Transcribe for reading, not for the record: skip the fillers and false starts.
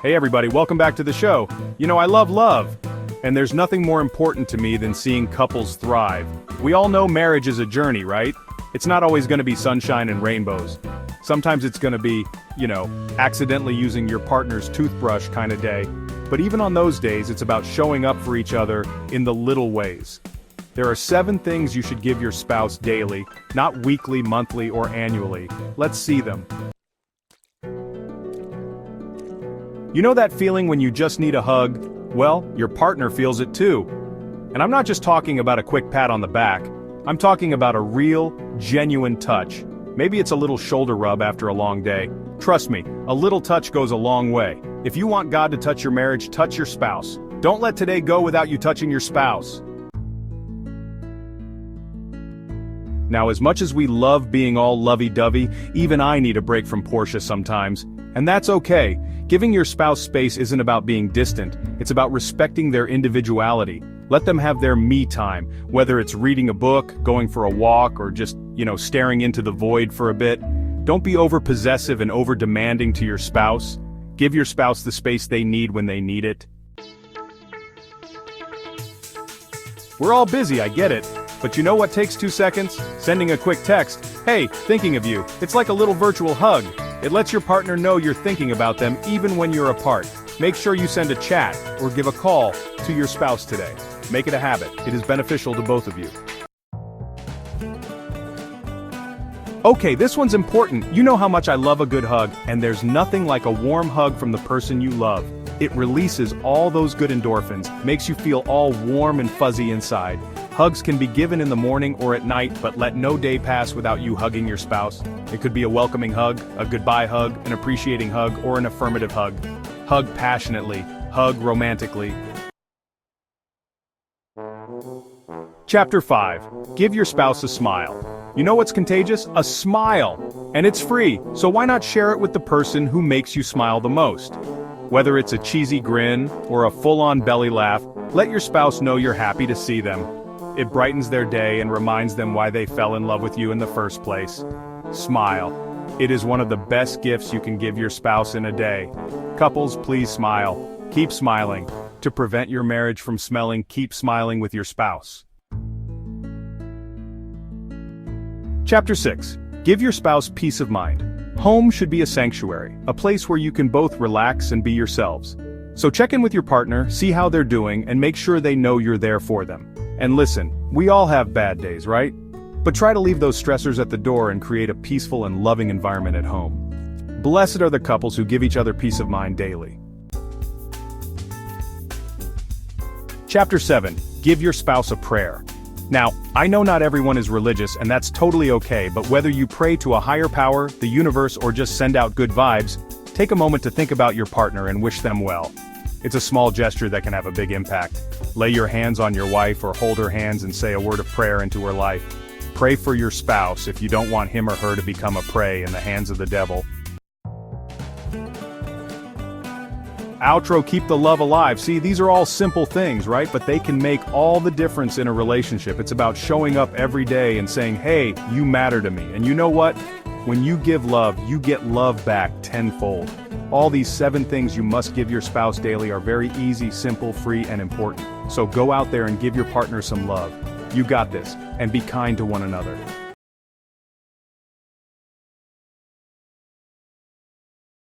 Hey everybody, welcome back to the show. You know, I love love. And there's nothing more important to me than seeing couples thrive. We all know marriage is a journey, right? It's not always gonna be sunshine and rainbows. Sometimes it's gonna be, accidentally using your partner's toothbrush kind of day. But even on those days, it's about showing up for each other in the little ways. There are 7 things you should give your spouse daily, not weekly, monthly, or annually. Let's see them. You know that feeling when you just need a hug? Well, your partner feels it too. And I'm not just talking about a quick pat on the back. I'm talking about a real, genuine touch. Maybe it's a little shoulder rub after a long day. Trust me, a little touch goes a long way. If you want God to touch your marriage, touch your spouse. Don't let today go without you touching your spouse. Now, as much as we love being all lovey-dovey, even I need a break from Portia sometimes. And that's okay. Giving your spouse space isn't about being distant, it's about respecting their individuality. Let them have their me time, whether it's reading a book, going for a walk, or just, staring into the void for a bit. Don't be over-possessive and over-demanding to your spouse. Give your spouse the space they need when they need it. We're all busy, I get it. But you know what takes 2 seconds? Sending a quick text. Hey, thinking of you. It's like a little virtual hug. It lets your partner know you're thinking about them even when you're apart. Make sure you send a chat or give a call to your spouse today. Make it a habit. It is beneficial to both of you. Okay, this one's important. You know how much I love a good hug, and there's nothing like a warm hug from the person you love. It releases all those good endorphins, makes you feel all warm and fuzzy inside. Hugs can be given in the morning or at night, but let no day pass without you hugging your spouse. It could be a welcoming hug, a goodbye hug, an appreciating hug, or an affirmative hug. Hug passionately, hug romantically. Chapter 5. Give your spouse a smile. You know what's contagious? A smile! And it's free, so why not share it with the person who makes you smile the most? Whether it's a cheesy grin or a full-on belly laugh, let your spouse know you're happy to see them. It brightens their day and reminds them why they fell in love with you in the first place. Smile. It is one of the best gifts you can give your spouse in a day. Couples, please smile. Keep smiling. To prevent your marriage from smelling, keep smiling with your spouse. Chapter 6. Give your spouse peace of mind. Home should be a sanctuary, a place where you can both relax and be yourselves. So check in with your partner, see how they're doing, and make sure they know you're there for them. And listen, we all have bad days, right? But try to leave those stressors at the door and create a peaceful and loving environment at home. Blessed are the couples who give each other peace of mind daily. Chapter 7. Give your spouse a prayer. Now, I know not everyone is religious, and that's totally okay, but whether you pray to a higher power, the universe, or just send out good vibes, take a moment to think about your partner and wish them well. It's a small gesture that can have a big impact. Lay your hands on your wife or hold her hands and say a word of prayer into her life. Pray for your spouse if you don't want him or her to become a prey in the hands of the devil. Outro. Keep the love alive. See, these are all simple things, right? But they can make all the difference in a relationship. It's about showing up every day and saying, hey, you matter to me. And you know what? When you give love, you get love back tenfold. All these 7 things you must give your spouse daily are very easy, simple, free, and important. So go out there and give your partner some love. You got this, and be kind to one another.